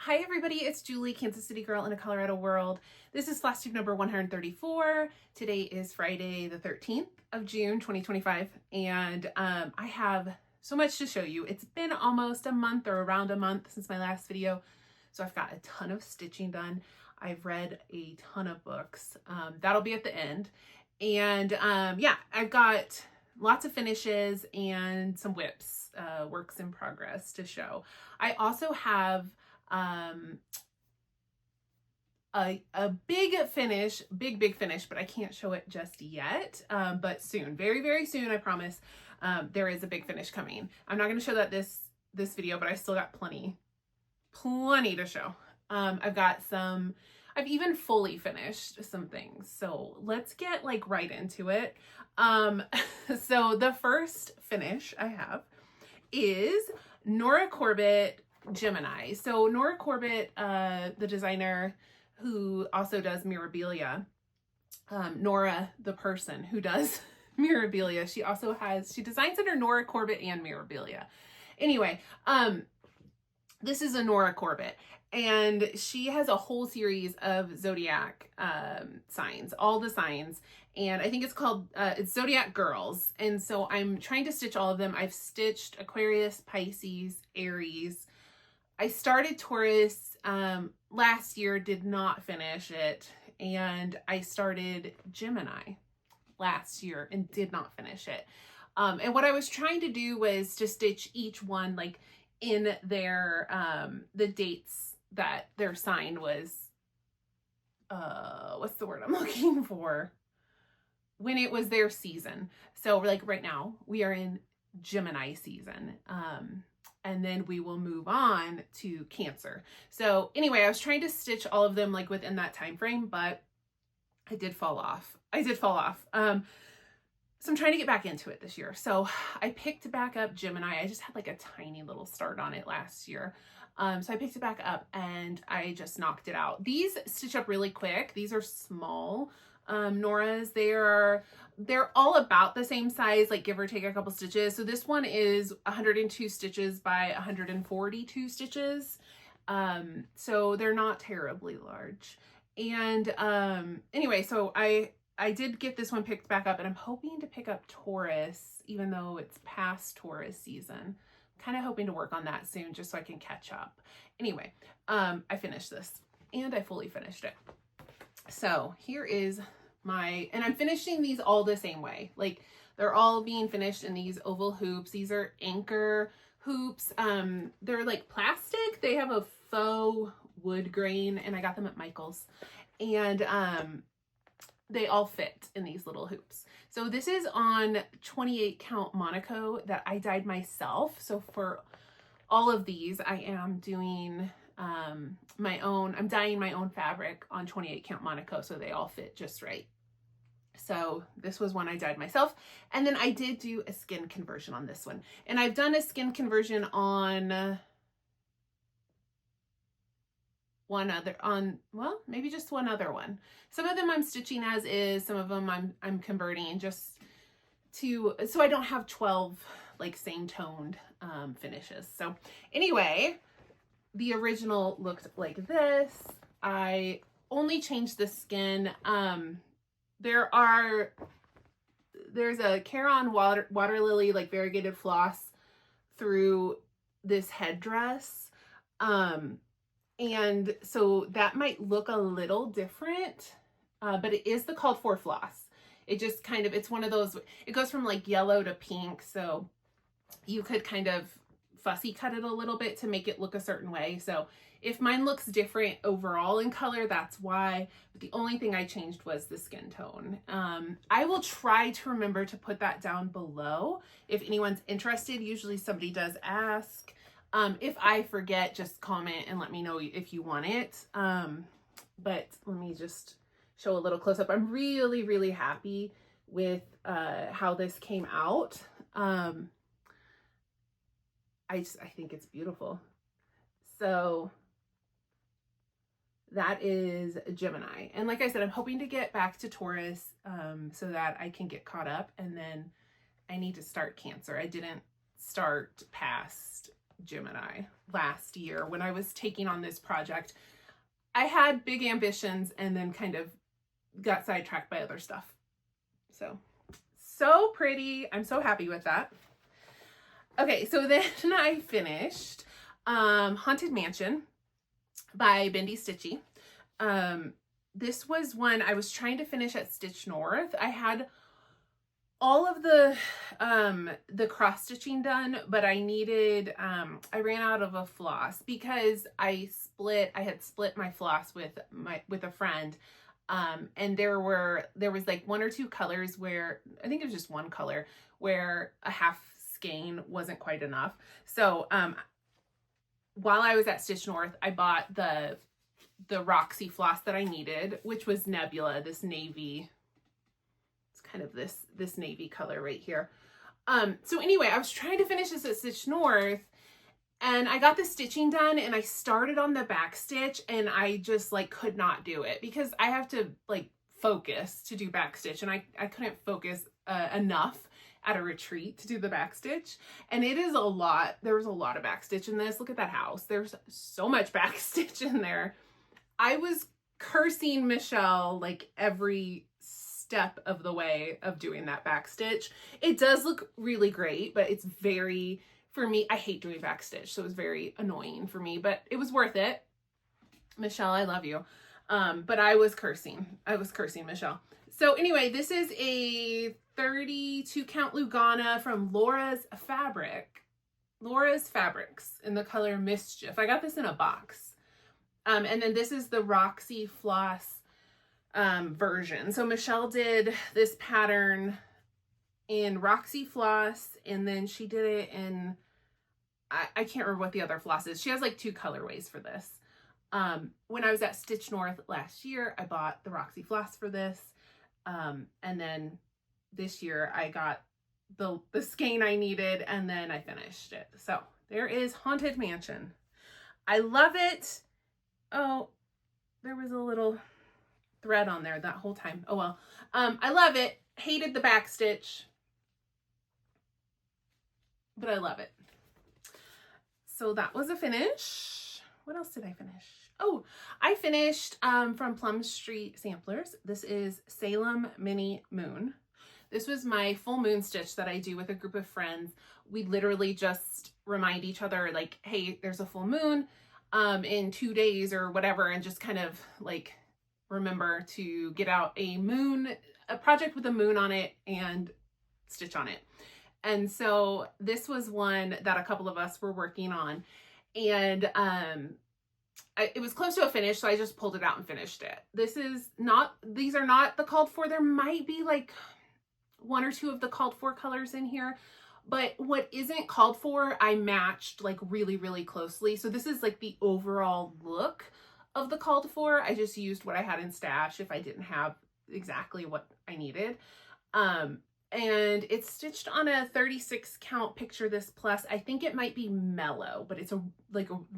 Hi everybody, it's Julie, Kansas City girl in a Colorado world. This is Flosstube number 134. Today is Friday the 13th of June 2025 and I have so much to show you. It's been almost a month or around a month since my last video, so I've got a ton of stitching done. I've read a ton of books. That'll be at the end. And yeah, I've got lots of finishes and some whips, works in progress to show. I also have a big finish, big finish, but I can't show it just yet. But soon, very soon, I promise, there is a big finish coming. I'm not going to show that this video, but I still got plenty to show. I've even fully finished some things. So let's get like right into it. So the first finish I have is Nora Corbett Gemini. So Nora Corbett, the designer who also does Mirabilia, Nora the person who does Mirabilia, she designs under Nora Corbett and Mirabilia. Anyway, this is a Nora Corbett, and she has a whole series of zodiac signs, all the signs, and I think it's called it's Zodiac Girls. And so I'm trying to stitch all of them. I've stitched Aquarius, Pisces, Aries. I started Taurus last year, did not finish it, and I started Gemini last year and did not finish it. And what I was trying to do was to stitch each one like in their the dates that their sign was, what's the word I'm looking for, when it was their season. So like right now we are in Gemini season, and then we will move on to Cancer. So anyway, I was trying to stitch all of them like within that time frame, but I did fall off. So I'm trying to get back into it this year. So I picked back up Gemini. I just had like a tiny little start on it last year. So I picked it back up and I just knocked it out. These stitch up really quick. These are small Noras. They're all about the same size, like give or take a couple stitches. So this one is 102 stitches by 142 stitches. So they're not terribly large. And anyway, so I did get this one picked back up, and I'm hoping to pick up Taurus, even though it's past Taurus season. Kind of hoping to work on that soon just so I can catch up. Anyway, I finished this and I fully finished it. So here is and I'm finishing these all the same way. Like they're all being finished in these oval hoops. These are anchor hoops. They're like plastic. They have a faux wood grain, and I got them at Michael's, and they all fit in these little hoops. So this is on 28 count Monaco that I dyed myself. So for all of these, I am doing I'm dyeing my own fabric on 28 count Monaco, so they all fit just right. So this was one I dyed myself. And then I did do a skin conversion on this one. And I've done a skin conversion on well, maybe just one other one. Some of them I'm stitching as is, some of them I'm converting just so I don't have 12 like same toned finishes. So anyway, the original looked like this. I only changed the skin. There's a Caron water lily like variegated floss through this headdress. And so that might look a little different, but it is the called for floss. It just kind of, it's one of those, it goes from like yellow to pink. So you could kind of fussy cut it a little bit to make it look a certain way. So if mine looks different overall in color, that's why. But the only thing I changed was the skin tone. I will try to remember to put that down below if anyone's interested. Usually somebody does ask. If I forget, just comment and let me know if you want it. But let me just show a little close up. I'm really happy with how this came out. I think it's beautiful. So that is Gemini. And like I said, I'm hoping to get back to Taurus so that I can get caught up, and then I need to start Cancer. I didn't start past Gemini last year when I was taking on this project. I had big ambitions and then kind of got sidetracked by other stuff. So pretty. I'm so happy with that. Okay, so then I finished Haunted Mansion by Bendy Stitchy. This was one I was trying to finish at Stitch North. I had all of the cross stitching done, but I needed, I ran out of a floss because I had split my floss with a friend. And there was like one or two colors where, I think it was just one color, where a half skein wasn't quite enough. So, while I was at Stitch North, I bought the Roxy floss that I needed, which was Nebula, this navy. It's kind of this navy color right here. So anyway, I was trying to finish this at Stitch North, and I got the stitching done, and I started on the back stitch, and I just like could not do it because I have to like focus to do back stitch, and I couldn't focus enough at a retreat to do the back stitch. And it is a lot. There was a lot of back stitch in this. Look at that house. There's so much back stitch in there. I was cursing Michelle like every step of the way of doing that back stitch. It does look really great, but it's very, for me, I hate doing back stitch, so it was very annoying for me, but it was worth it. Michelle, I love you. But I was cursing Michelle. So anyway, this is a 32 count Lugana from Laura's Fabrics in the color Mischief. I got this in a box. And then this is the Roxy Floss version. So Michelle did this pattern in Roxy Floss, and then she did it in, I can't remember what the other floss is. She has like two colorways for this. When I was at Stitch North last year, I bought the Roxy Floss for this. And then this year I got the skein I needed, and then I finished it. So there is Haunted Mansion. I love it. Oh, there was a little thread on there that whole time. Oh well. I love it. Hated the back stitch, but I love it. So that was a finish. What else did I finish? Oh, I finished from Plum Street Samplers. This is Salem Mini Moon. This was my full moon stitch that I do with a group of friends. We literally just remind each other like, hey, there's a full moon in 2 days or whatever, and just kind of like remember to get out a project with a moon on it and stitch on it. And so this was one that a couple of us were working on, and it was close to a finish, so I just pulled it out and finished it. These are not the called for. There might be like 1 or 2 of the called for colors in here, but what isn't called for, I matched like really, really closely. So this is like the overall look of the called for. I just used what I had in stash if I didn't have exactly what I needed. And it's stitched on a 36 count Picture This Plus. I think it might be Mellow, but it's a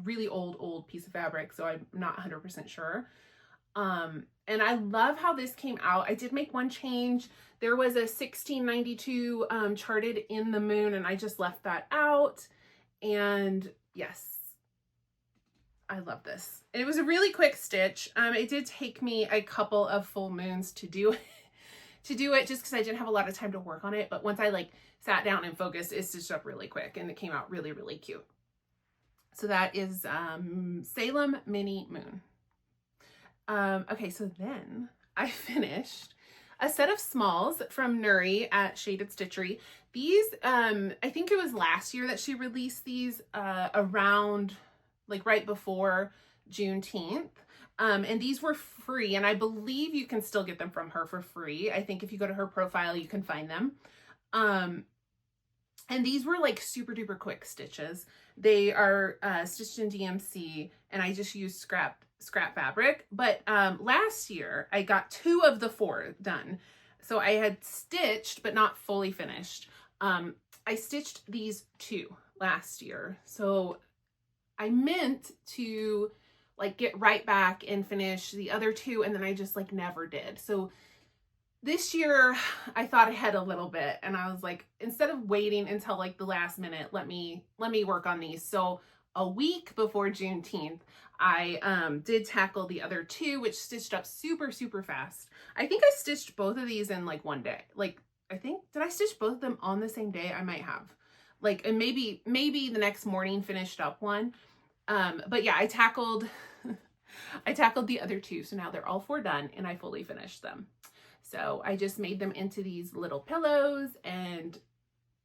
really old piece of fabric, so I'm not 100% sure. And I love how this came out. I did make one change. There was a 1692 charted in the moon, and I just left that out. And yes, I love this. It was a really quick stitch. It did take me a couple of full moons to do it. Just because I didn't have a lot of time to work on it, but once I like sat down and focused, it stitched up really quick, and it came out really, really cute. So that is Salem Mini Moon. Okay, so then I finished a set of smalls from Nuri at Shaded Stitchery. These, I think it was last year that she released these around like right before Juneteenth. And these were free, and I believe you can still get them from her for free. I think if you go to her profile, you can find them. And these were like super duper quick stitches. They are stitched in DMC, and I just used scrap fabric. But last year I got 2 of the 4 done. So I had stitched, but not fully finished. I stitched these 2 last year. So I meant to like get right back and finish the other 2, and then I just like never did. So This year I thought ahead a little bit, and I was like, instead of waiting until like the last minute, let me work on these. So a week before Juneteenth, I did tackle the other two, which stitched up super, super fast. I think I stitched both of these in like one day. Like, I think, did I stitch both of them on the same day? I might have. Like, and maybe the next morning finished up one. But yeah, I tackled I tackled the other two. So now they're all four done, and I fully finished them. So I just made them into these little pillows and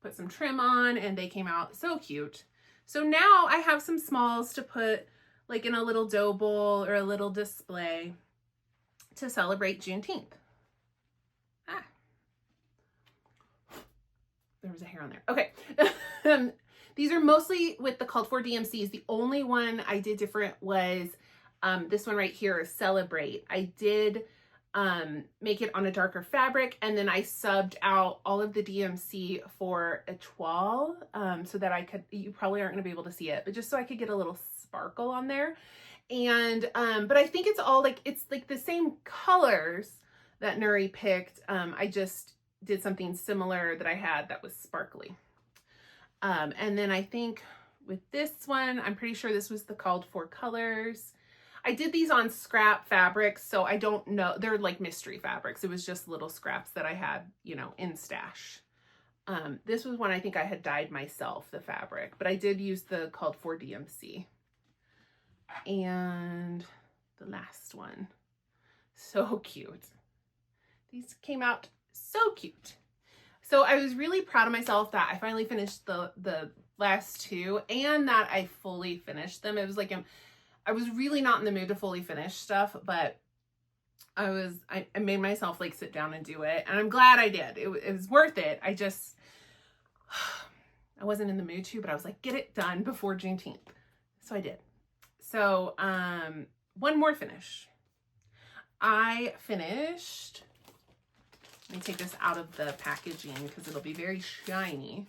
put some trim on, and they came out so cute. So now I have some smalls to put like in a little dough bowl or a little display to celebrate Juneteenth. Ah, there was a hair on there. Okay. These are mostly with the called for DMCs. The only one I did different was this one right here, Celebrate. I did make it on a darker fabric, and then I subbed out all of the DMC for a toile, so that I could, you probably aren't going to be able to see it, but just so I could get a little sparkle on there. And but I think it's all like, it's like the same colors that Nuri picked. I just did something similar that I had that was sparkly. And then I think with this one, I'm pretty sure this was the called for colors. I did these on scrap fabrics, so I don't know. They're like mystery fabrics. It was just little scraps that I had, you know, in stash. This was one I think I had dyed myself, the fabric, but I did use the called for DMC. And the last one, so cute. These came out so cute. So I was really proud of myself that I finally finished the last two, and that I fully finished them. It was like I was really not in the mood to fully finish stuff, but I made myself like sit down and do it, and I'm glad I did. It was worth it. I wasn't in the mood to, but I was like, get it done before Juneteenth. So I did. So one more finish. I finished, let me take this out of the packaging because it'll be very shiny.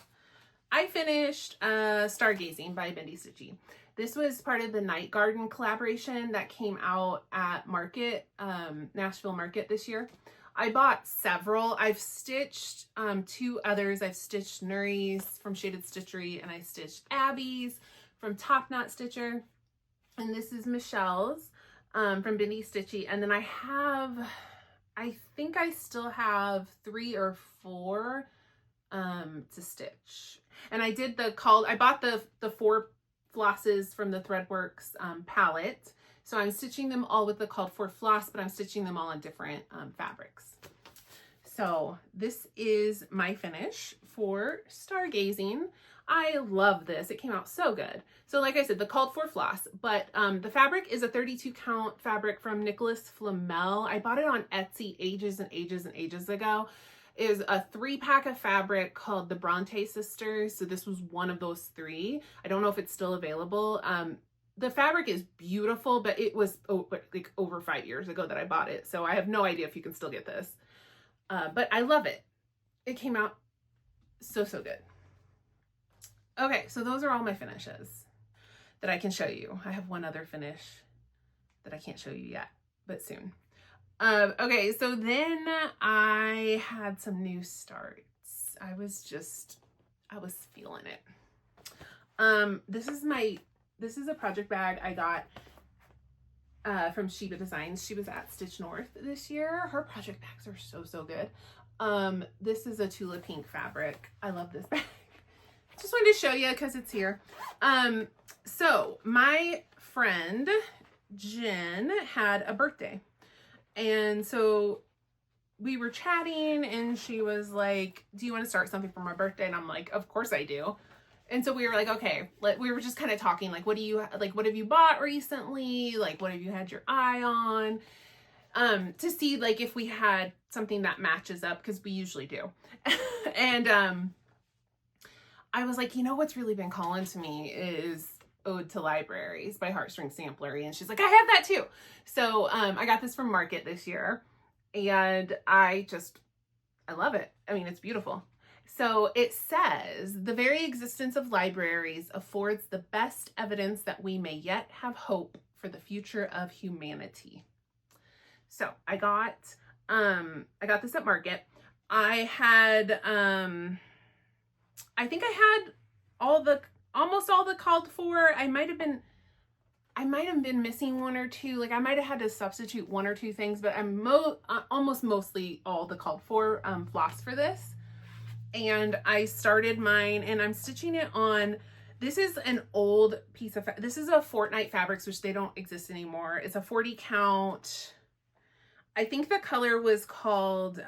I finished Stargazing by Bendy Stitchy. This was part of the Night Garden collaboration that came out at Market, Nashville Market this year. I bought several. I've stitched two others. I've stitched Nuri's from Shaded Stitchery, and I stitched Abby's from Top Knot Stitcher. And this is Michelle's from Bendy Stitchy. And then I think I still have 3 or 4 to stitch. And I did I bought the 4 flosses from the Threadworks palette. So I'm stitching them all with the called for floss, but I'm stitching them all on different fabrics. So this is my finish for Stargazing. I love this. It came out so good. So like I said, the called for floss, but the fabric is a 32 count fabric from Nicholas Flamel. I bought it on Etsy ages and ages and ages ago. It is a 3-pack of fabric called the Bronte Sisters. So this was one of those 3. I don't know if it's still available. The fabric is beautiful, but it was like over 5 years ago that I bought it. So I have no idea if you can still get this. But I love it. It came out so, so good. Okay, so those are all my finishes that I can show you. I have one other finish that I can't show you yet, but soon. Okay, so then I had some new starts. I was feeling it. This is a project bag I got from Sheba Designs. She was at Stitch North this year. Her project bags are so, so good. This is a Tula Pink fabric. I love this bag. Just wanted to show you because it's here. So my friend Jen had a birthday, and so we were chatting, and she was like, do you want to start something for my birthday? And I'm like, of course I do. And so we were like, okay, we were just kind of talking, like, what have you bought recently? Like, what have you had your eye on? To see like if we had something that matches up, because we usually do. And I was like, you know what's really been calling to me is Ode to Libraries by Heartstring Samplery. And she's like, I have that too. So I got this from Market this year, and I love it. I mean, it's beautiful. So it says, the very existence of libraries affords the best evidence that we may yet have hope for the future of humanity. So I got I got this at Market. I had, I think I had almost all the called for. I might have been missing one or two. Like I might have had to substitute one or two things, but I'm almost mostly all the called for floss for this. And I started mine and I'm stitching it on, this is an old piece of, this is a Fortnite Fabrics, which they don't exist anymore. It's a 40 count. I think the color was called,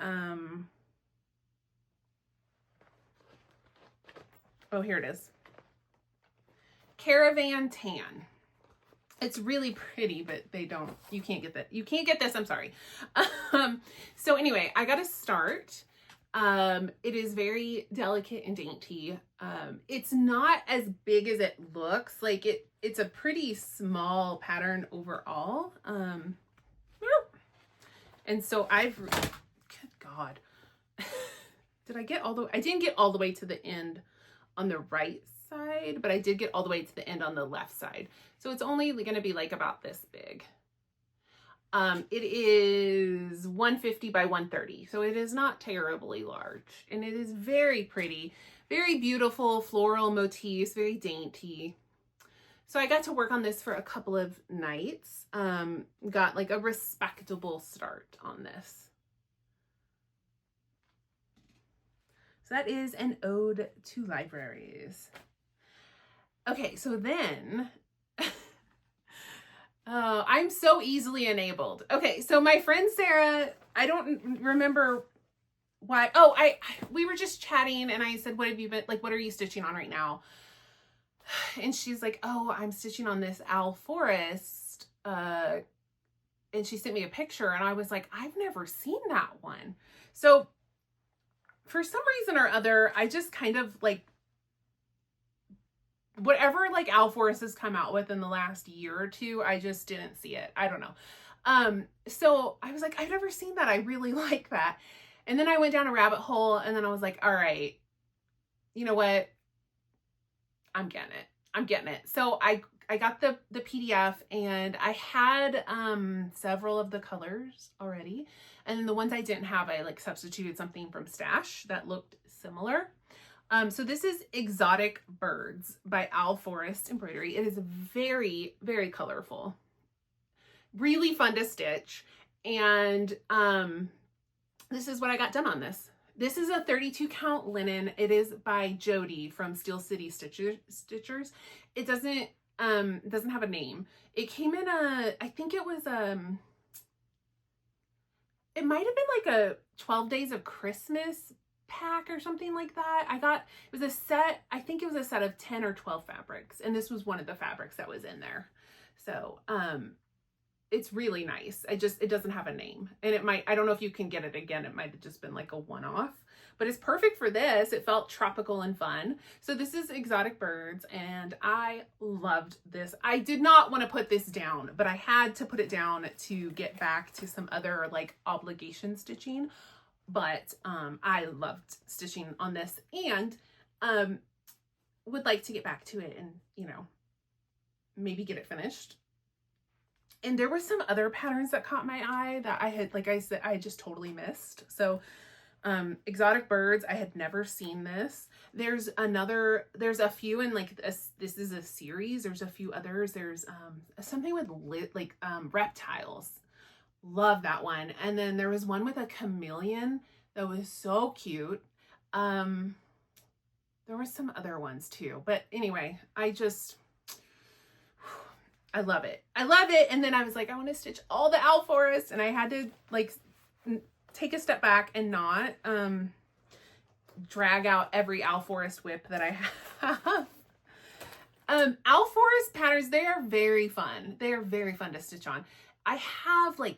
oh, here it is. Caravan Tan. It's really pretty, but you can't get that. You can't get this, I'm sorry. So anyway, I got to start. It is very delicate and dainty. It's not as big as it looks. Like it's a pretty small pattern overall. And so good God. Did I get all the way? I didn't get all the way to the end on the right side, but I did get all the way to the end on the left side. So it's only going to be like about this big. It is 150 by 130. So it is not terribly large and it is very pretty, very beautiful floral motifs, very dainty. So I got to work on this for a couple of nights. Got like a respectable start on this. So that is an ode to libraries. Okay, so then, I'm so easily enabled. Okay, so my friend Sarah, I don't remember why. Oh, we were just chatting and I said, what have you been, like, what are you stitching on right now? And she's like, oh, I'm stitching on this Owl Forest. And she sent me a picture and I was like, I've never seen that one. So for some reason or other, I just kind of like, whatever like Owl Forest has come out with in the last year or two, I just didn't see it. I don't know. So I was like, I've never seen that. I really like that. And then I went down a rabbit hole and then I was like, all right, you know what? I'm getting it. I'm getting it. So I got the PDF and I had several of the colors already. And then the ones I didn't have, I like substituted something from Stash that looked similar. So this is Exotic Birds by Owl Forest Embroidery. It is very, very colorful. Really fun to stitch. And this is what I got done on this. This is a 32 count linen. It is by Jody from Steel City Stitchers. It doesn't have a name. It came in I think it was, it might've been like a 12 Days of Christmas pack or something like that. It was a set, I think it was a set of 10 or 12 fabrics. And this was one of the fabrics that was in there. So, it's really nice. It doesn't have a name and I don't know if you can get it again. It might've just been like a one-off, but it's perfect for this. It felt tropical and fun. So this is Exotic Birds and I loved this. I did not want to put this down, but I had to put it down to get back to some other like obligation stitching. But I loved stitching on this and would like to get back to it and, you know, maybe get it finished. And there were some other patterns that caught my eye that I had, like I said, I just totally missed. So Exotic Birds, I had never seen this. There's a few in like this is a series. There's a few others. There's something with reptiles. Love that one. And then there was one with a chameleon that was so cute. There were some other ones too. But anyway, I love it. I love it. And then I was like, I want to stitch all the Owl Forest. And I had to like take a step back and not drag out every Owl Forest whip that I have. Owl Forest patterns, they are very fun. They are very fun to stitch on. I have like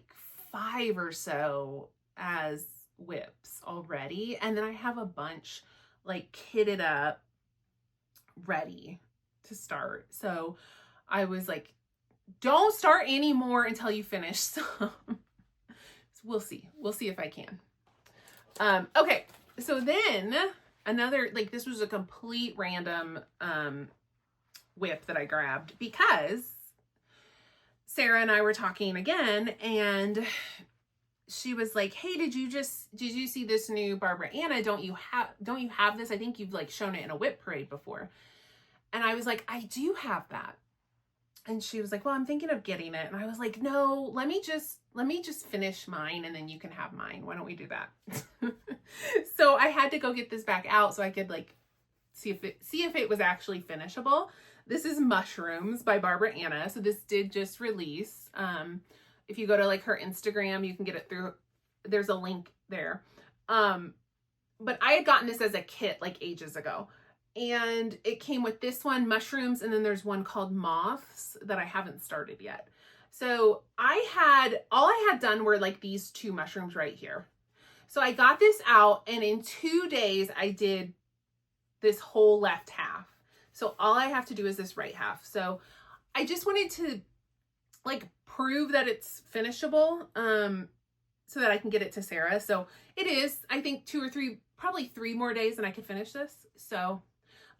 5 or so as whips already. And then I have a bunch like kitted up ready to start. So I was like, don't start any more until you finish some. So we'll see. We'll see if I can. Okay. So then another, like this was a complete random whip that I grabbed because Sarah and I were talking again and she was like, hey, did you see this new Barbara Anna? Don't you have this? I think you've like shown it in a whip parade before. And I was like, I do have that. And she was like, well, I'm thinking of getting it. And I was like, no, let me just finish mine and then you can have mine. Why don't we do that? So I had to go get this back out so I could like see if it was actually finishable. This is Mushrooms by Barbara Anna. So this did just release. If you go to like her Instagram, you can get it through, there's a link there. But I had gotten this as a kit like ages ago. And it came with this one, Mushrooms, and then there's one called Moths that I haven't started yet. So all I had done were like these 2 mushrooms right here. So I got this out, and in 2 days I did this whole left half. So all I have to do is this right half. So I just wanted to like prove that it's finishable, so that I can get it to Sarah. So it is, I think 2 or 3, probably 3 more days and I could finish this. So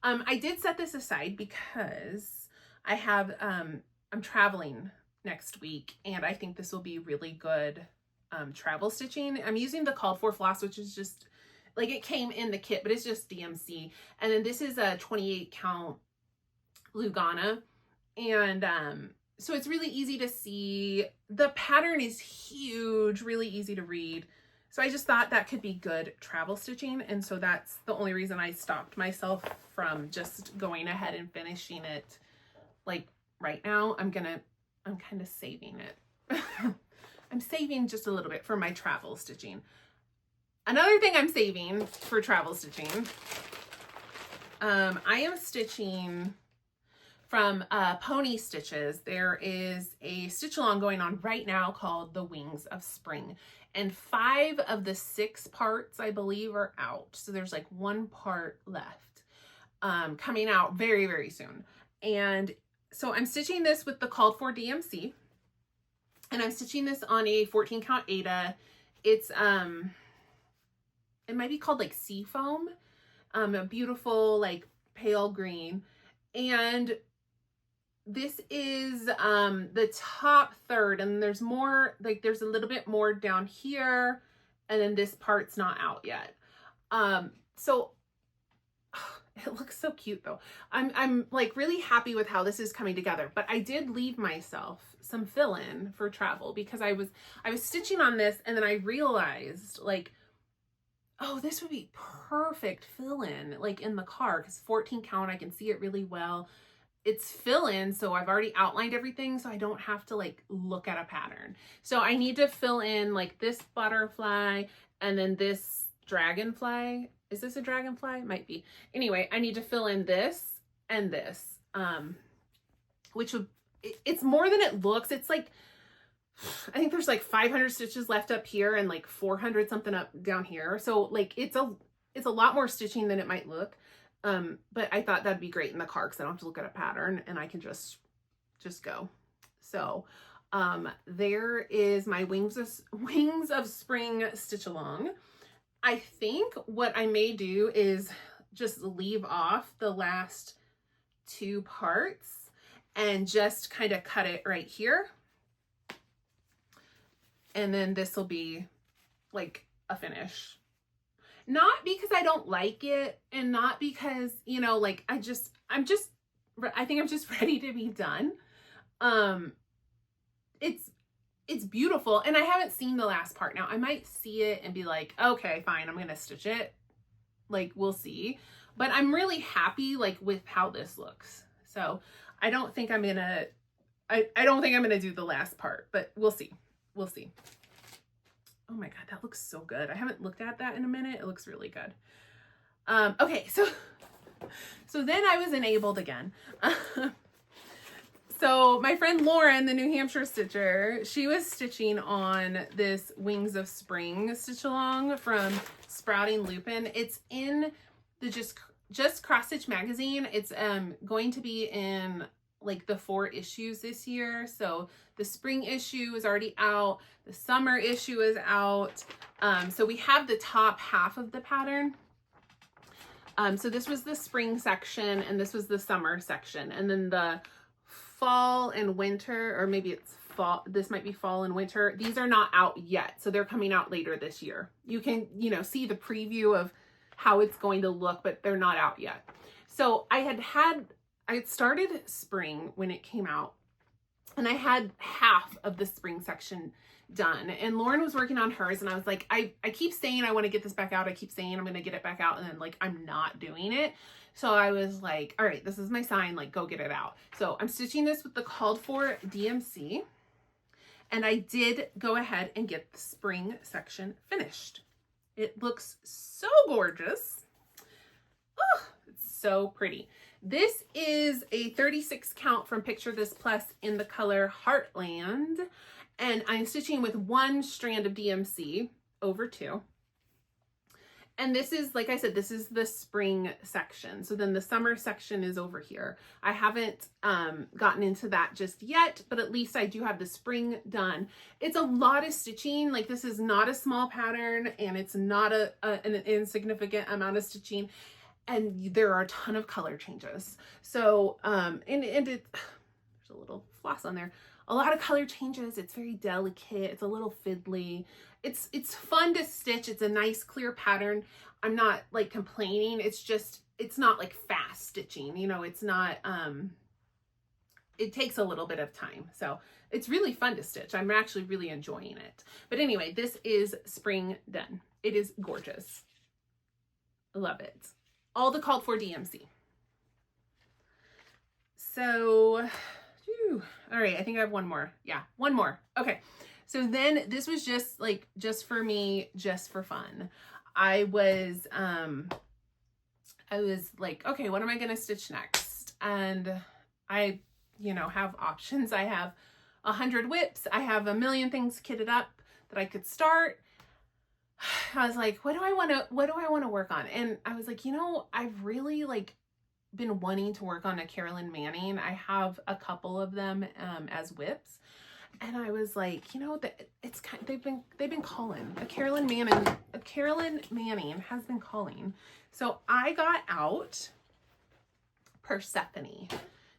I did set this aside because I have, I'm traveling next week and I think this will be really good travel stitching. I'm using the called for floss, which is just like, it came in the kit, but it's just DMC. And then this is a 28 count Lugana. And so it's really easy to see. The pattern is huge, really easy to read. So I just thought that could be good travel stitching. And so that's the only reason I stopped myself from just going ahead and finishing it like right now. I'm kind of saving it. I'm saving just a little bit for my travel stitching. Another thing I'm saving for travel stitching, I am stitching from Pony Stitches. There is a stitch along going on right now called The Wings of Spring. And 5 of the 6 parts, I believe, are out. So there's like 1 part left, coming out very, very soon. And so I'm stitching this with the called for DMC. And I'm stitching this on a 14 count Aida. It's, it might be called like Sea Foam, a beautiful like pale green. And this is the top third, and there's more, like there's a little bit more down here, and then this part's not out yet. So it looks so cute though. I'm like really happy with how this is coming together, but I did leave myself some fill-in for travel because I was stitching on this and then I realized like, oh, this would be perfect fill-in like in the car because 14 count, I can see it really well. It's fill-in, so I've already outlined everything, so I don't have to like look at a pattern. So I need to fill in like this butterfly and then this dragonfly. Is this a dragonfly? Might be. Anyway, I need to fill in this and this, which would, it's more than it looks. It's like, I think there's like 500 stitches left up here and like 400 something up down here. So like it's a lot more stitching than it might look. But I thought that'd be great in the car because I don't have to look at a pattern and I can just go. So there is my Wings of Spring stitch along. I think what I may do is just leave off the last 2 parts and just kind of cut it right here. And then this will be like a finish. Not because I don't like it and not because, you know, like I think I'm just ready to be done. It's beautiful and I haven't seen the last part. Now I might see it and be like, okay, fine, I'm going to stitch it. Like we'll see, but I'm really happy like with how this looks. So I don't think I'm going to, I don't think I'm going to do the last part, but we'll see. We'll see. Oh my God, that looks so good. I haven't looked at that in a minute. It looks really good. Okay, so then I was enabled again. So my friend Lauren, the New Hampshire stitcher, she was stitching on this Wings of Spring stitch along from Sprouting Lupin. It's in the Just Cross Stitch magazine. It's going to be in like the 4 issues this year. So the spring issue is already out. The summer issue is out. So we have the top half of the pattern. So this was the spring section and this was the summer section. And then the fall and winter, or maybe it's fall, this might be fall and winter. These are not out yet, so they're coming out later this year. You can, you know, see the preview of how it's going to look, but they're not out yet. So I had started spring when it came out, and I had half of the spring section done, and Lauren was working on hers, and I was like, I keep saying I want to get this back out. I keep saying I'm going to get it back out, and then like I'm not doing it. So I was like, all right, this is my sign, like go get it out. So I'm stitching this with the called for DMC, and I did go ahead and get the spring section finished. It looks so gorgeous. Oh, it's so pretty. This is a 36 count from Picture This Plus in the color Heartland, and I'm stitching with 1 strand of DMC over 2. And this is, like I said, this is the spring section. So then the summer section is over here. I haven't gotten into that just yet, but at least I do have the spring done. It's a lot of stitching. Like, this is not a small pattern, and it's not an insignificant amount of stitching. And there are a ton of color changes. So, and there's a little floss on there. A lot of color changes. It's very delicate. It's a little fiddly. It's fun to stitch. It's a nice clear pattern. I'm not like complaining. It's just, it's not like fast stitching, you know, it's not, it takes a little bit of time. So it's really fun to stitch. I'm actually really enjoying it. But anyway, this is spring done. It is gorgeous. Love it. All the called for DMC. So, all right, I think I have one more. Yeah, one more. Okay. So then this was just for me, just for fun. I was like, okay, what am I going to stitch next? And I, you know, have options. I have 100 whips. I have a million things kitted up that I could start. I was like, what do I want to work on? And I was like, you know, I've really been wanting to work on a Carolyn Manning. I have a couple of them as whips. And I was like, you know, it's kind they've been calling. A Carolyn Manning has been calling. So I got out Persephone.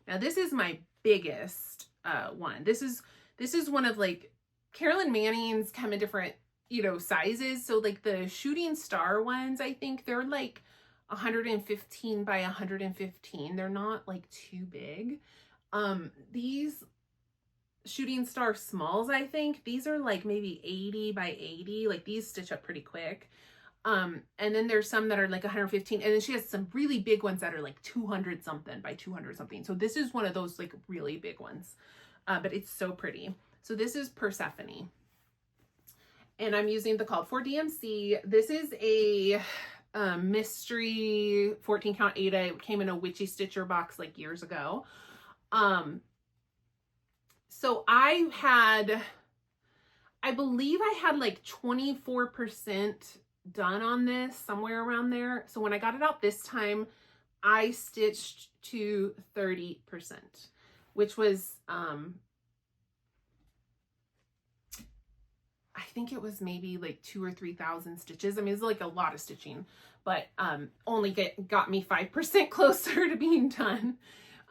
Now this is my biggest one. This is one of Carolyn Manning's come in different, you know, sizes. So like the shooting star ones, I think they're like 115 by 115. They're not like too big. These shooting star smalls, I think these are like maybe 80 by 80. Like these stitch up pretty quick. And then there's some that are like 115, and then she has some really big ones that are like 200 something by 200 something. So this is one of those like really big ones, but it's so pretty. So this is Persephone, and I'm using the called for DMC. This is a mystery 14 count Aida. It came in a Witchy Stitcher box like years ago. So I believe I had like 24% done on this, somewhere around there. So when I got it out this time, I stitched to 30%, which was, I think it was maybe like 2,000 or 3,000 stitches. I mean, it's like a lot of stitching, but only got me 5% closer to being done.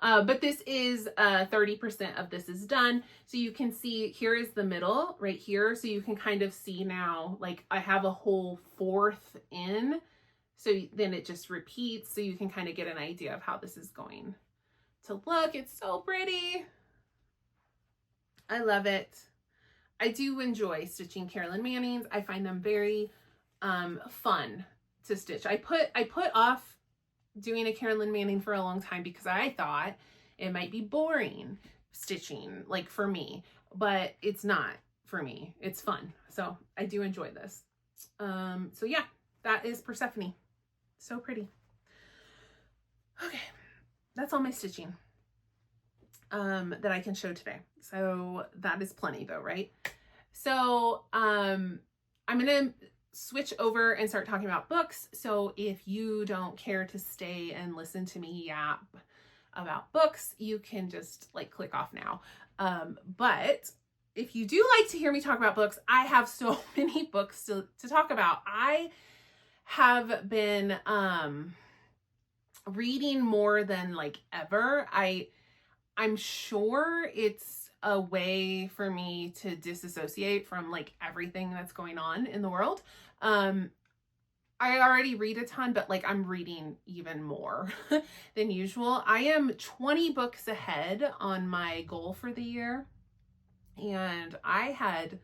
But this is 30% of this is done. So you can see here is the middle right here. So you can kind of see now, like I have a whole fourth in. So then it just repeats. So you can kind of get an idea of how this is going to look. It's so pretty. I love it. I do enjoy stitching Carolyn Mannings. I find them very fun to stitch. I put off doing a Carolyn Manning for a long time because I thought it might be boring stitching, like for me, but it's not for me. It's fun. So I do enjoy this. So yeah, that is Persephone. So pretty. Okay. That's all my stitching that I can show today. So that is plenty though, right? So I'm going to switch over and start talking about books. So if you don't care to stay and listen to me yap about books, you can just like click off now. But if you do like to hear me talk about books, I have so many books to talk about. I have been reading more than like ever. I'm sure it's a way for me to disassociate from like everything that's going on in the world. I already read a ton, but like I'm reading even more than usual. I am 20 books ahead on my goal for the year. And I had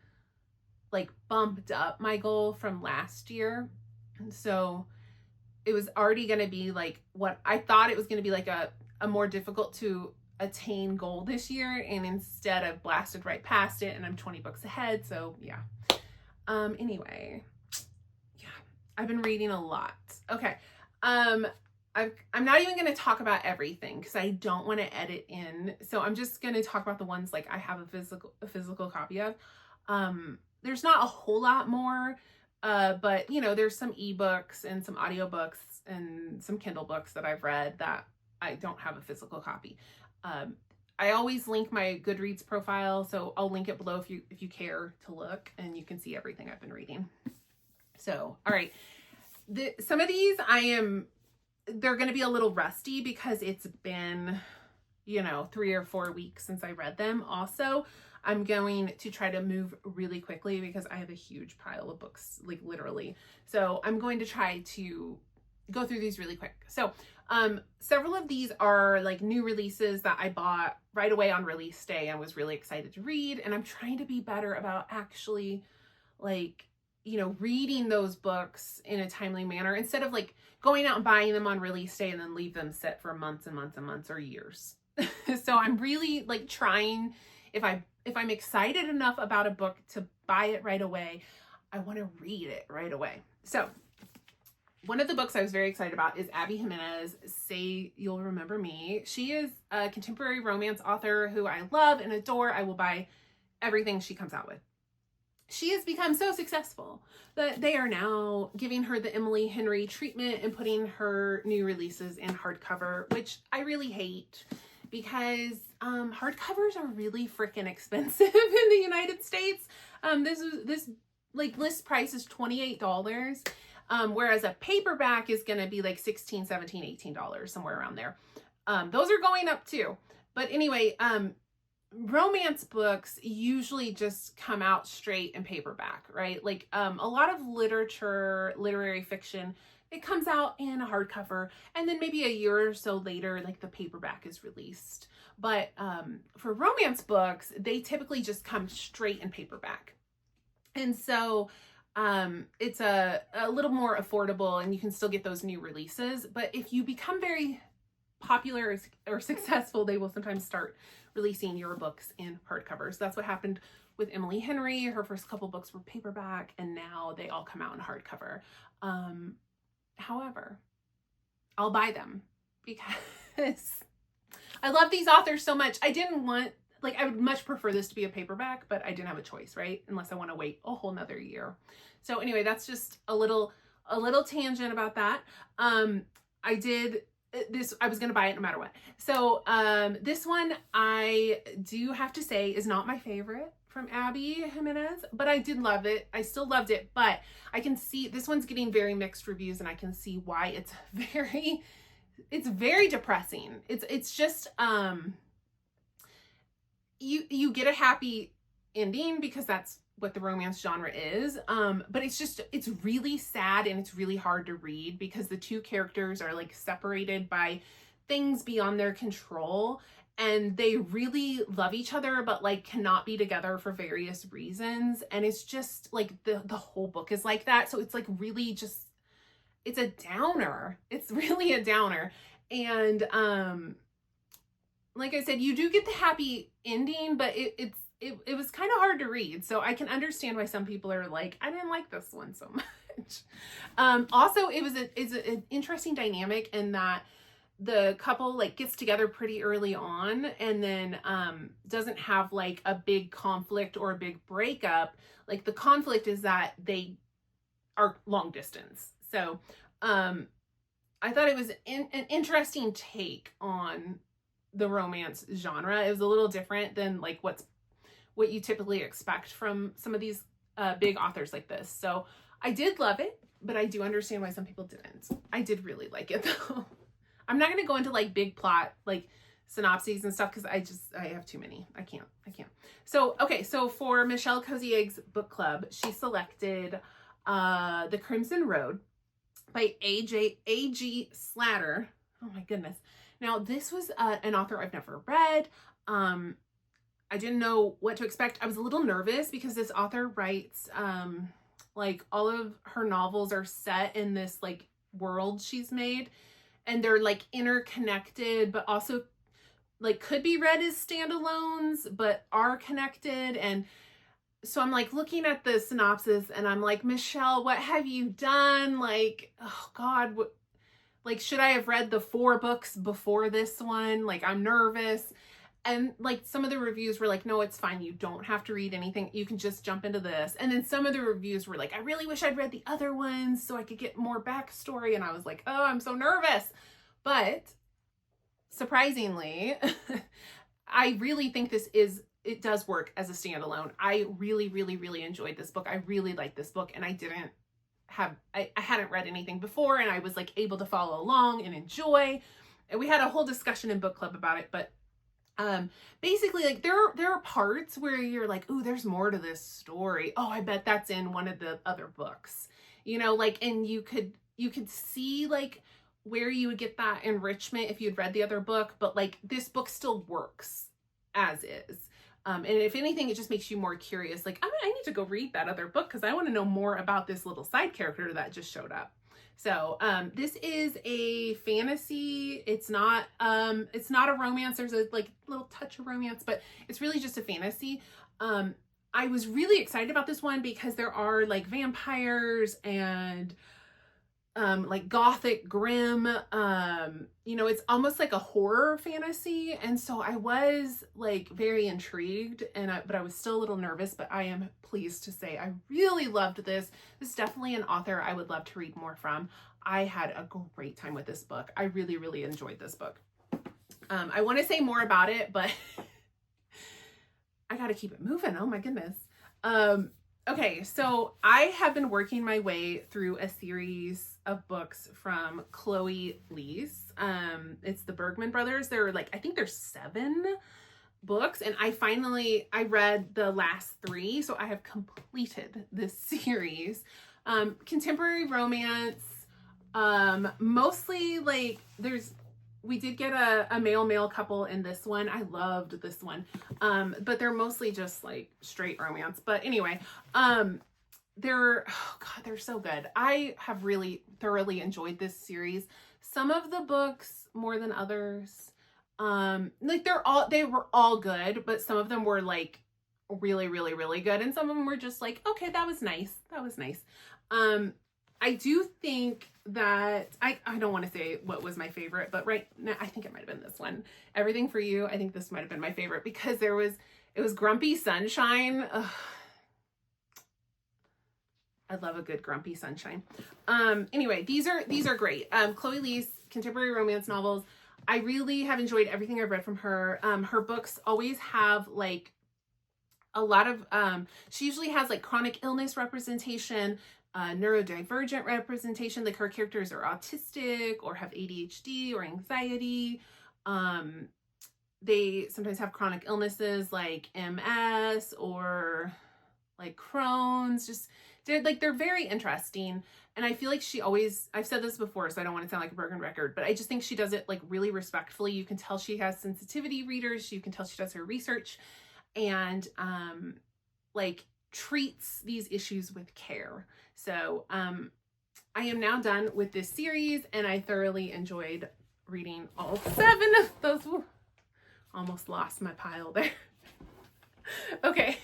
like bumped up my goal from last year. And so it was already going to be like what I thought it was going to be, like a more difficult to attain goal this year. And instead I've blasted right past it and I'm 20 books ahead. So yeah. Anyway, yeah, I've been reading a lot. Okay. I'm not even going to talk about everything because I don't want to edit in. So I'm just going to talk about the ones like I have a physical copy of. There's not a whole lot more, but you know, there's some ebooks and some audiobooks and some Kindle books that I've read that I don't have a physical copy. I always link my Goodreads profile, so I'll link it below if you care to look, and you can see everything I've been reading. So, all right. Some of these they're going to be a little rusty because it's been, you know, 3 or 4 weeks since I read them. Also, I'm going to try to move really quickly because I have a huge pile of books, like literally. So I'm going to try to go through these really quick. So several of these are like new releases that I bought right away on release day and was really excited to read. And I'm trying to be better about actually like, you know, reading those books in a timely manner instead of like going out and buying them on release day and then leave them sit for months and months and months or years. So I'm really like trying, if I'm excited enough about a book to buy it right away, I want to read it right away. So one of the books I was very excited about is Abby Jimenez, Say You'll Remember Me. She is a contemporary romance author who I love and adore. I will buy everything she comes out with. She has become so successful that they are now giving her the Emily Henry treatment and putting her new releases in hardcover, which I really hate because hardcovers are really freaking expensive in the United States. This like list price is $28. Whereas a paperback is going to be like $16, $17, $18, somewhere around there. Those are going up too. But anyway, romance books usually just come out straight in paperback, right? Like a lot of literary fiction, it comes out in a hardcover and then maybe a year or so later, like the paperback is released. But for romance books, they typically just come straight in paperback. And so it's a little more affordable and you can still get those new releases. But if you become very popular or successful, they will sometimes start releasing your books in hardcovers. That's what happened with Emily Henry. Her first couple books were paperback and now they all come out in hardcover. However, I'll buy them because I love these authors so much. I would much prefer this to be a paperback, but I didn't have a choice, right? Unless I want to wait a whole nother year. So anyway, that's just a little tangent about that. I was going to buy it no matter what. So this one I do have to say is not my favorite from Abby Jimenez, but I did love it. I still loved it, but I can see this one's getting very mixed reviews and I can see why it's very depressing. It's just, you get a happy ending because that's what the romance genre is. But it's really sad and it's really hard to read because the two characters are like separated by things beyond their control and they really love each other, but like cannot be together for various reasons. And it's just like the whole book is like that. So it's like really just, it's a downer. It's really a downer. And, like I said, you do get the happy ending, but it was kind of hard to read. So I can understand why some people are like, I didn't like this one so much. Also, it's an interesting dynamic in that the couple like gets together pretty early on and then doesn't have like a big conflict or a big breakup. Like the conflict is that they are long distance. So I thought it was an interesting take on the romance genre. It was a little different than like what you typically expect from some of these big authors like this. So I did love it, but I do understand why some people didn't. I did really like it though. I'm not going to go into like big plot, like synopses and stuff because I have too many. I can't. So, okay, so for Michelle Cozy Eggs book club, she selected The Crimson Road by A.G. Slatter. Oh my goodness. Now, this was an author I've never read. I didn't know what to expect. I was a little nervous because this author writes, like, all of her novels are set in this, like, world she's made. And they're, like, interconnected, but also, like, could be read as standalones, but are connected. And so I'm, like, looking at the synopsis, and I'm like, Michelle, what have you done? Like, oh, God, what, like, should I have read the 4 books before this one? Like, I'm nervous. And like some of the reviews were like, no, it's fine. You don't have to read anything. You can just jump into this. And then some of the reviews were like, I really wish I'd read the other ones so I could get more backstory. And I was like, oh, I'm so nervous. But surprisingly, I really think it does work as a standalone. I really, really, really enjoyed this book. I really liked this book, and I hadn't read anything before, and I was like able to follow along and enjoy. And we had a whole discussion in book club about it, but basically, like, there are parts where you're like, ooh, there's more to this story. Oh, I bet that's in one of the other books, you know, like, and you could see like where you would get that enrichment if you'd read the other book, but like this book still works as is. And if anything, it just makes you more curious. Like, I need to go read that other book because I want to know more about this little side character that just showed up. So, this is a fantasy. It's not a romance. There's a like little touch of romance, but it's really just a fantasy. I was really excited about this one because there are like vampires and, like gothic grim, you know, it's almost like a horror fantasy. And so I was like very intrigued, but I was still a little nervous, but I am pleased to say I really loved this. This is definitely an author I would love to read more from. I had a great time with this book. I really, really enjoyed this book. I want to say more about it, but I got to keep it moving. Oh my goodness. Okay, so I have been working my way through a series of books from Chloe Leese. It's the Bergman brothers. They're like, I think there's 7 books, and I read the last 3, so I have completed this series. Contemporary romance, mostly like we did get a male couple in this one. I loved this one. But they're mostly just like straight romance. But anyway, they're so good. I have really thoroughly enjoyed this series. Some of the books more than others. Like they were all good, but some of them were like really, really, really good. And some of them were just like, okay, that was nice. That was nice. I do think that I don't want to say what was my favorite, but right now I think it might have been this one. Everything for You. I think this might have been my favorite because it was Grumpy Sunshine. Ugh. I love a good Grumpy Sunshine. Anyway, these are great. Chloe Leese, contemporary romance novels. I really have enjoyed everything I've read from her. Her books always have like a lot of, she usually has like chronic illness representation, neurodivergent representation, like her characters are autistic or have ADHD or anxiety. They sometimes have chronic illnesses like MS or like Crohn's. They're very interesting. And I feel like I've said this before, so I don't want to sound like a broken record, but I just think she does it like really respectfully. You can tell she has sensitivity readers. You can tell she does her research and, like treats these issues with care. So, I am now done with this series and I thoroughly enjoyed reading all 7 of those. Ooh, almost lost my pile there. Okay.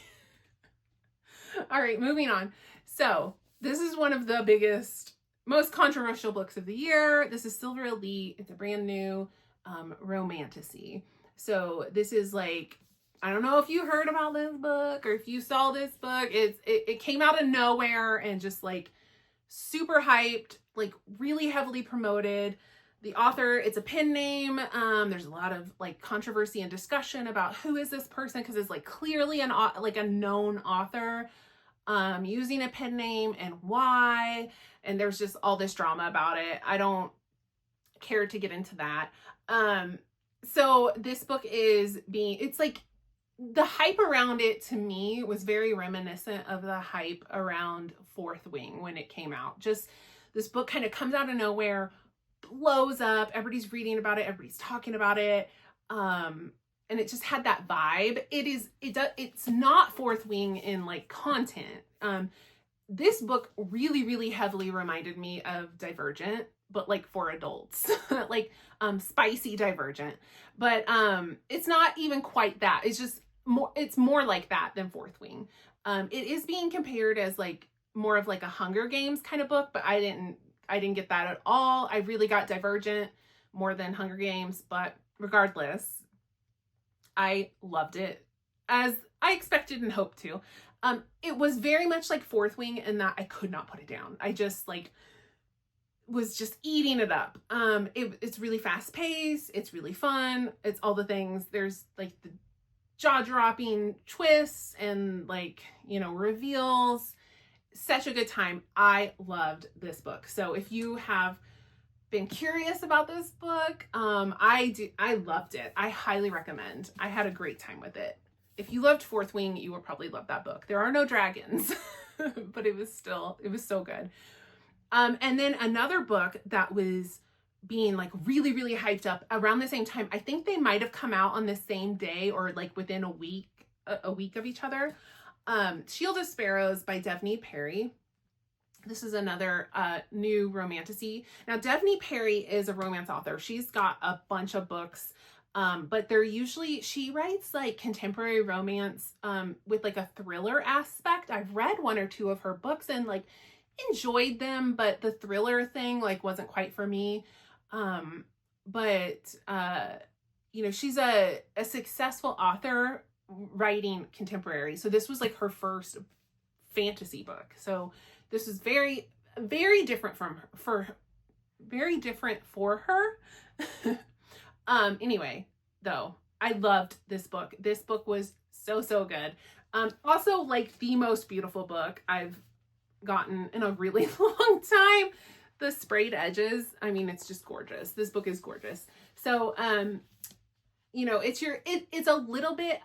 All right, moving on. So this is one of the biggest, most controversial books of the year. This is Silver Elite. It's a brand new romantasy. So this is like, I don't know if you heard about this book or if you saw this book. It came out of nowhere and just like super hyped, like really heavily promoted. The author, it's a pen name. There's a lot of like controversy and discussion about who is this person because it's like clearly a known author using a pen name and why. And there's just all this drama about it. I don't care to get into that. So this book it's like the hype around it to me was very reminiscent of the hype around Fourth Wing when it came out. Just this book kind of comes out of nowhere, blows up, everybody's reading about it, everybody's talking about it. And it just had that vibe. It's not Fourth Wing in like content. This book really, really heavily reminded me of Divergent, but like for adults, like spicy Divergent. But it's not even quite that. It's more like that than Fourth Wing. It is being compared as like more of like a Hunger Games kind of book, but I didn't get that at all. I really got Divergent more than Hunger Games, but regardless, I loved it as I expected and hoped to. It was very much like Fourth Wing in that I could not put it down. I just like was just eating it up. It's really fast paced. It's really fun. It's all the things. There's like the jaw-dropping twists and like, reveals. Such a good time. I loved this book. So if you have been curious about this book, I loved it. I highly recommend. I had a great time with it. If you loved Fourth Wing, you will probably love that book. There are no dragons, but it was so good. And then another book that was being like really, really hyped up around the same time. I think they might have come out on the same day or like within a week of each other. Shield of Sparrows by Devney Perry. This is another new romantasy. Now, Devney Perry is a romance author. She's got a bunch of books, but she writes like contemporary romance with like a thriller aspect. I've read one or two of her books and like enjoyed them, but the thriller thing like wasn't quite for me. She's a successful author writing contemporary. So this was like her first fantasy book. So this is very, very different very different for her. Anyway, though, I loved this book. This book was so good. Also like the most beautiful book I've gotten in a really long time. The sprayed edges. I mean, it's just gorgeous. This book is gorgeous. So, it's a little bit,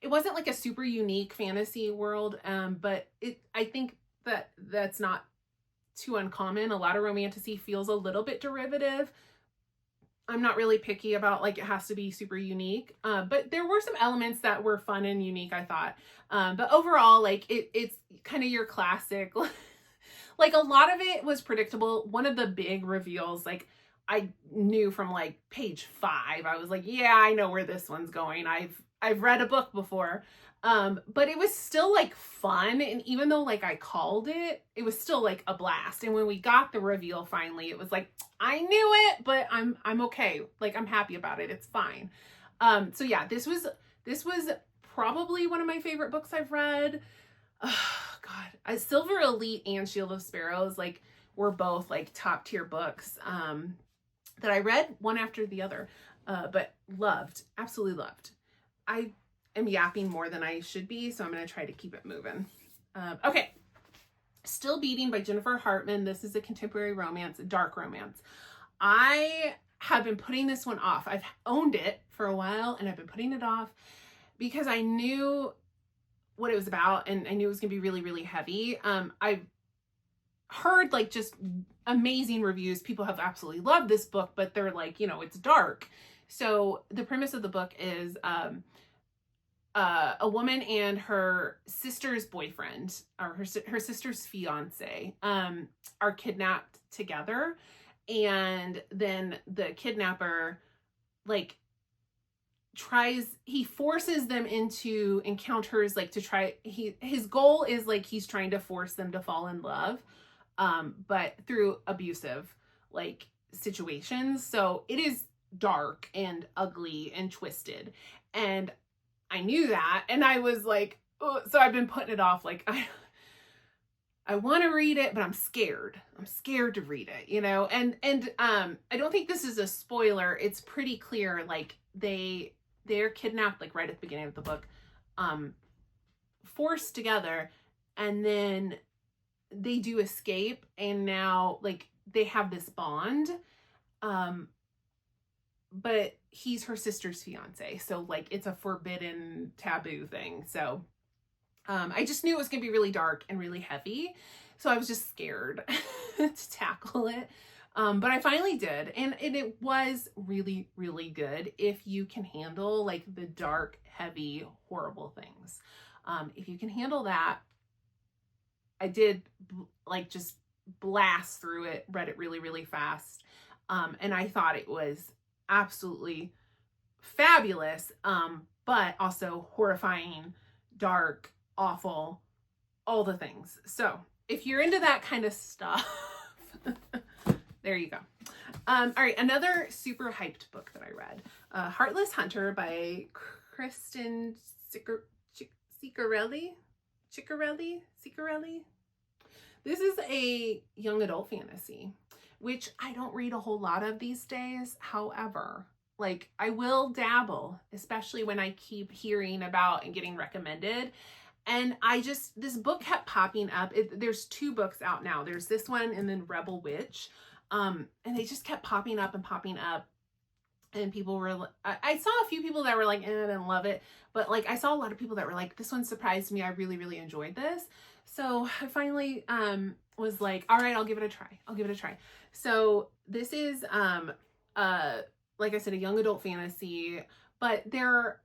it wasn't like a super unique fantasy world, but I think that's not too uncommon. A lot of romantasy feels a little bit derivative. I'm not really picky about like it has to be super unique, but there were some elements that were fun and unique, I thought. But overall, like it's kind of your classic. Like a lot of it was predictable. One of the big reveals, like I knew from like page 5, I was like, yeah, I know where this one's going. I've read a book before. But it was still like fun. And even though like I called it, it was still like a blast. And when we got the reveal finally, it was like, I knew it, but I'm okay. Like I'm happy about it. It's fine. So yeah, this was probably one of my favorite books I've read. Oh, God, Silver Elite and Shield of Sparrows, like were both like top tier books, that I read one after the other, but loved, absolutely loved. I am yapping more than I should be, so I'm going to try to keep it moving. Okay. Still Beating by Jennifer Hartman. This is a contemporary romance, dark romance. I have been putting this one off. I've owned it for a while and I've been putting it off because I knew what it was about and I knew it was going to be really, really heavy. I've heard like just amazing reviews. People have absolutely loved this book, but they're like, it's dark. So the premise of the book is a woman and her sister's boyfriend, or her sister's fiance, are kidnapped together, and then the kidnapper like he forces them into encounters, like his goal is like he's trying to force them to fall in love, but through abusive like situations. So it is dark and ugly and twisted, and I knew that, and I was like, oh, so I've been putting it off. Like I want to read it, but I'm scared. I'm scared to read it, and I don't think this is a spoiler. It's pretty clear. Like they're kidnapped like right at the beginning of the book, forced together, and then they do escape, and now like they have this bond, but he's her sister's fiance. So like it's a forbidden taboo thing. So I just knew it was going to be really dark and really heavy. So I was just scared to tackle it. But I finally did. And it was really, really good if you can handle like the dark, heavy, horrible things. If you can handle that, I did like just blast through it, read it really, really fast. And I thought it was absolutely fabulous, but also horrifying, dark, awful, all the things. So if you're into that kind of stuff, there you go. All right, another super hyped book that I read, Heartless Hunter by Kristen Ciccarelli. This is a young adult fantasy, which I don't read a whole lot of these days. However, like I will dabble, especially when I keep hearing about and getting recommended. And this book kept popping up. There's 2 books out now. There's this one and then Rebel Witch. And they just kept popping up and popping up. And people were, I saw a few people that were like, I didn't love it. But like, I saw a lot of people that were like, this one surprised me. I really, really enjoyed this. So I finally was like, all right, I'll give it a try. So this is, like I said, a young adult fantasy, but they're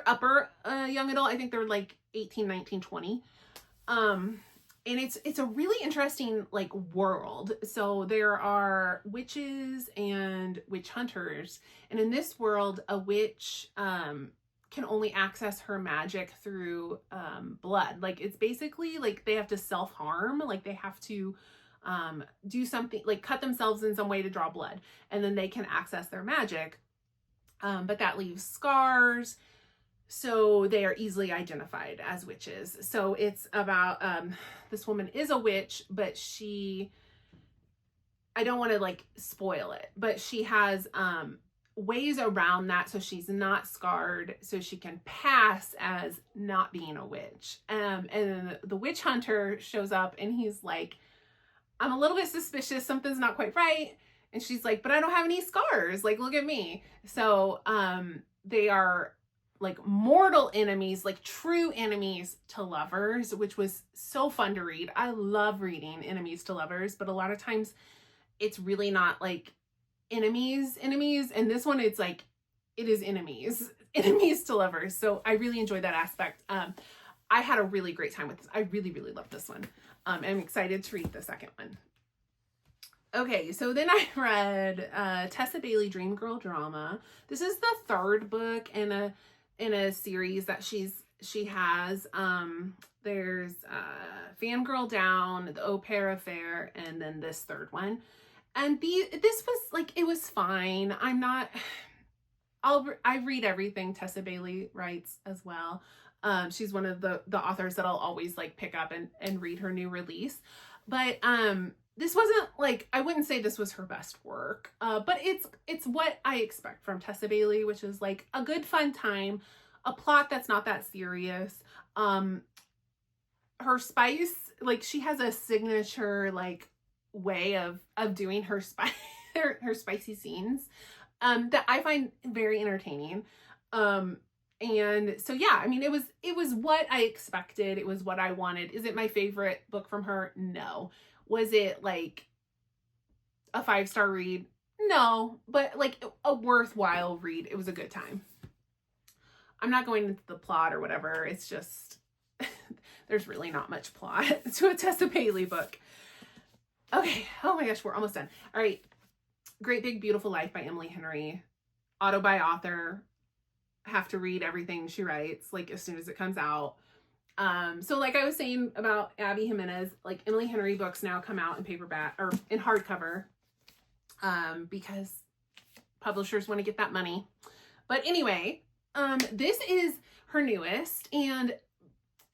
upper young adult. I think they're like 18, 19, 20. And it's a really interesting like world. So there are witches and witch hunters. And in this world, a witch can only access her magic through blood. Like it's basically like they have to self-harm, like they have to do something, like cut themselves in some way to draw blood, and then they can access their magic. But that leaves scars, so they are easily identified as witches. So it's about this woman is a witch, but I don't want to like spoil it, but she has ways around that so she's not scarred, so she can pass as not being a witch. And then the witch hunter shows up and he's like, I'm a little bit suspicious, something's not quite right. And she's like, but I don't have any scars, like look at me. So they are like mortal enemies, like true enemies to lovers, which was so fun to read. I love reading enemies to lovers, but a lot of times it's really not like enemies. And this one, it's like, it is enemies to lovers. So I really enjoyed that aspect. I had a really great time with this. I really, really loved this one. I'm excited to read the second one. Okay, so then I read Tessa Bailey Dream Girl Drama. This is the 3rd book in a series that she has. There's Fangirl Down, The Au Pair Affair, and then this 3rd one. And this was like, it was fine. I read everything Tessa Bailey writes as well. She's one of the authors that I'll always like pick up and read her new release. But this wasn't like, I wouldn't say this was her best work, but it's what I expect from Tessa Bailey, which is like a good fun time, a plot that's not that serious. Her spice, like she has a signature like way of doing her her spicy scenes that I find very entertaining. And so yeah, I mean, it was what I expected. It was what I wanted. Is it my favorite book from her? No. Was it like a 5-star read? No, but like a worthwhile read. It was a good time. I'm not going into the plot or whatever. It's just, there's really not much plot to a Tessa Bailey book. Okay. Oh my gosh, we're almost done. All right. Great Big Beautiful Life by Emily Henry. Auto by author. Have to read everything she writes like as soon as it comes out. So like I was saying about Abby Jimenez, like Emily Henry books now come out in paperback or in hardcover because publishers want to get that money. But anyway, this is her newest, and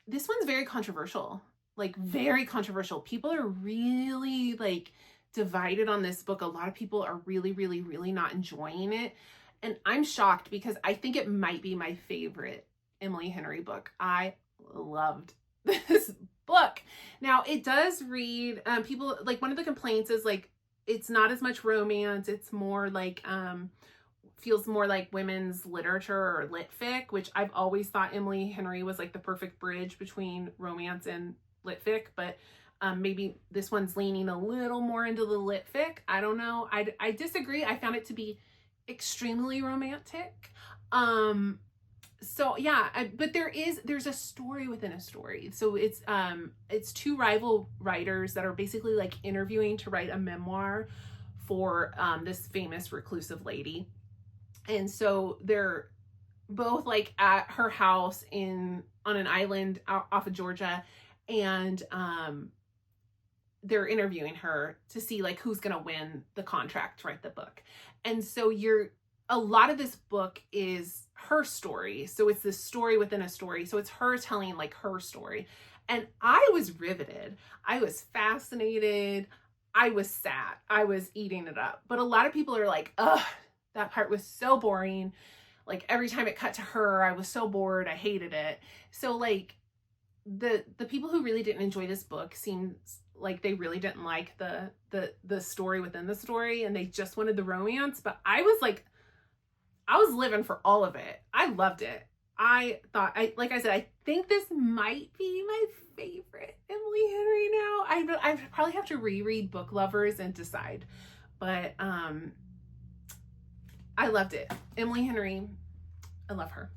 this one's very controversial. Like very controversial. People are really like divided on this book. A lot of people are really, really, really not enjoying it. And I'm shocked because I think it might be my favorite Emily Henry book. I loved this book. Now it does read, people like, one of the complaints is like, it's not as much romance. It's more like feels more like women's literature or lit fic, which I've always thought Emily Henry was like the perfect bridge between romance and lit fic, but maybe this one's leaning a little more into the lit fic. I don't know. I disagree. I found it to be extremely romantic. So yeah, but there's a story within a story. So it's two rival writers that are basically like interviewing to write a memoir for this famous reclusive lady. And so they're both like at her house on an island off of Georgia, and they're interviewing her to see like who's gonna win the contract to write the book. And so a lot of this book is her story. So it's this story within a story. So it's her telling like her story. And I was riveted. I was fascinated. I was sad. I was eating it up. But a lot of people are like, ugh, that part was so boring. Like every time it cut to her, I was so bored. I hated it. So like the people who really didn't enjoy this book seems like they really didn't like the story within the story, and they just wanted the romance. But I was living for all of it. I loved it. I thought, like I said, I think this might be my favorite Emily Henry now. I probably have to reread Book Lovers and decide. But I loved it. Emily Henry, I love her.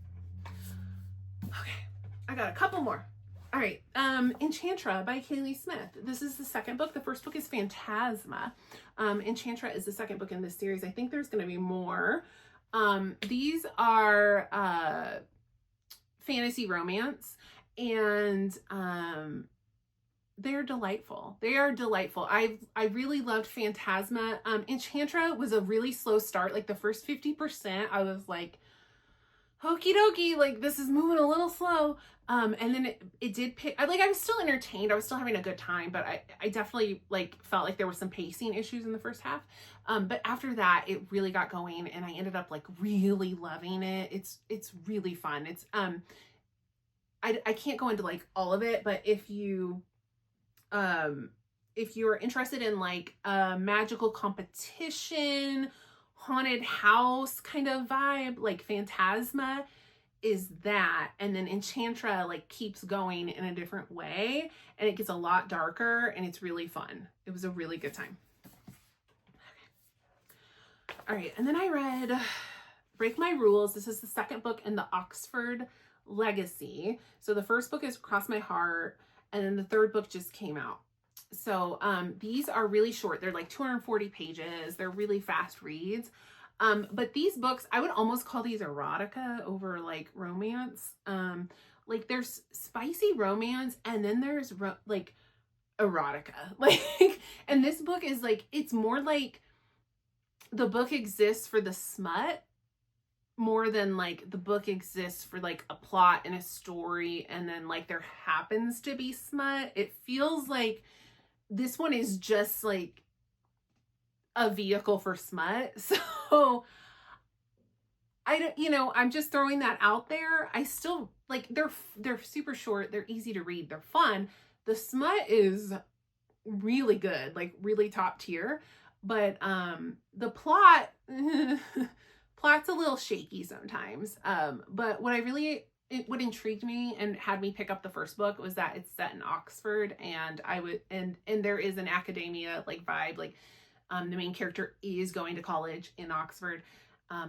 Okay, I got a couple more. All right, Enchantra by Kaylee Smith. This is the second book. The first book is Phantasma. Enchantra is the second book in this series. I think there's going to be more. These are fantasy romance, and they're delightful. They are delightful. I really loved Phantasma. Enchantra was a really slow start. Like the first 50%, I was like, okie dokie, like this is moving a little slow. And then it did pick, I was still entertained. I was still having a good time, but I definitely like felt like there were some pacing issues in the first half. But after that, it really got going, and I ended up like really loving it. It's really fun. It's, I can't go into like all of it, but if you're interested in like a magical competition, haunted house kind of vibe, like Phantasma is that, and then Enchantra like keeps going in a different way, and it gets a lot darker, and it's really fun. It was a really good time. All right, and then I read Break My Rules. This is the second book in the Oxford Legacy. So the first book is Cross My Heart, and then the third book just came out. So these are really short. They're like 240 pages. They're really fast reads. But these books, I would almost call these erotica over like romance. Like there's spicy romance, and then there's like erotica. Like, and this book is like, it's more like the book exists for the smut more than like the book exists for like a plot and a story, and then like there happens to be smut. It feels like this one is just like a vehicle for smut. So I don't, I'm just throwing that out there. I still like, they're super short. They're easy to read. They're fun. The smut is really good, like really top tier, but the plot, plot's a little shaky sometimes. But what intrigued me and had me pick up the first book was that it's set in Oxford, and and there is an academia like vibe. Like the main character is going to college in Oxford.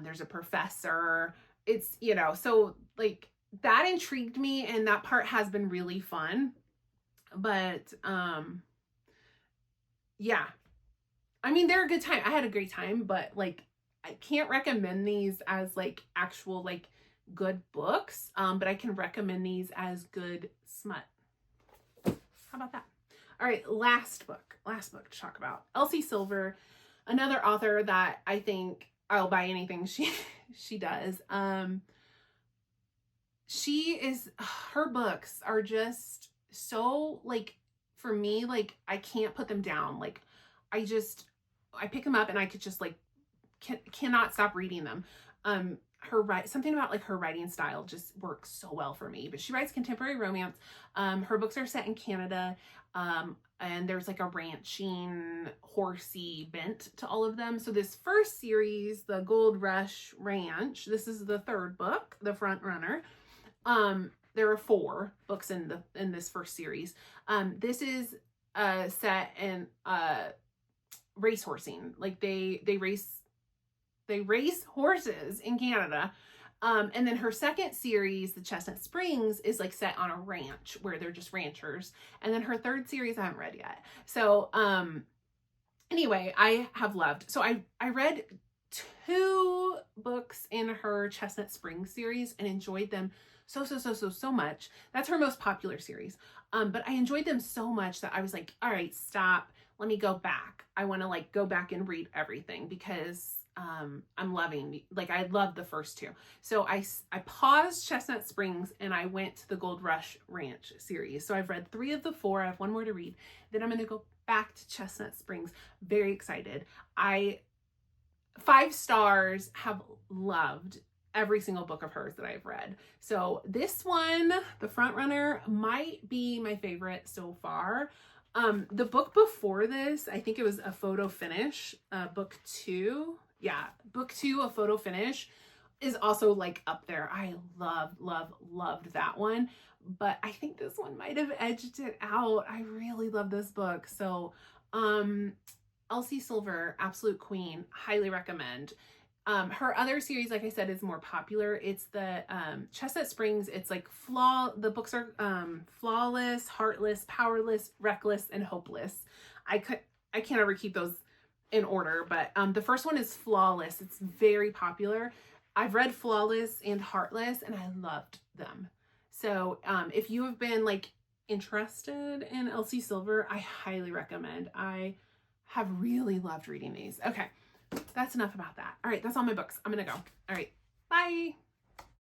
There's a professor. It's, so like that intrigued me, and that part has been really fun. But yeah, I mean, they're a good time. I had a great time, but like I can't recommend these as like actual like good books, but I can recommend these as good smut. How about that? All right, last book to talk about. Elsie Silver, another author that I think I'll buy anything she does. Her books are just so like, for me, like I can't put them down. Like I pick them up and I could just like cannot stop reading them. something about like her writing style just works so well for me. But she writes contemporary romance. Her books are set in Canada, and there's like a ranching, horsey bent to all of them. So this first series, the Gold Rush Ranch, this is the third book, The Front Runner. There are 4 books in this first series. This is set in racehorsing. Like they race horses in Canada. And then her second series, the Chestnut Springs, is like set on a ranch where they're just ranchers. And then her third series I haven't read yet. So anyway, I have loved. So I read 2 books in her Chestnut Springs series and enjoyed them so much. That's her most popular series. But I enjoyed them so much that I was like, all right, stop. Let me go back. I want to like go back and read everything because I'm loving, like I loved the first 2. So I paused Chestnut Springs and I went to the Gold Rush Ranch series. So I've read 3 of the 4. I have 1 more to read. Then I'm going to go back to Chestnut Springs. Very excited. 5 stars, have loved every single book of hers that I've read. So this one, The Front Runner, might be my favorite so far. The book before this, I think it was A Photo Finish, book 2. Yeah, book 2, A Photo Finish, is also like up there. I loved that one. But I think this one might have edged it out. I really love this book. So, Elsie Silver, absolute queen, highly recommend. Her other series, like I said, is more popular. It's the Chestnut Springs. It's like the books are Flawless, Heartless, Powerless, Reckless, and Hopeless. I can't ever keep those in order, but the first one is Flawless. It's very popular. I've read Flawless and Heartless and I loved them. So if you have been like interested in Elsie Silver, I highly recommend. I have really loved reading these. Okay, that's enough about that. All right, that's all my books. I'm gonna go. All right, bye.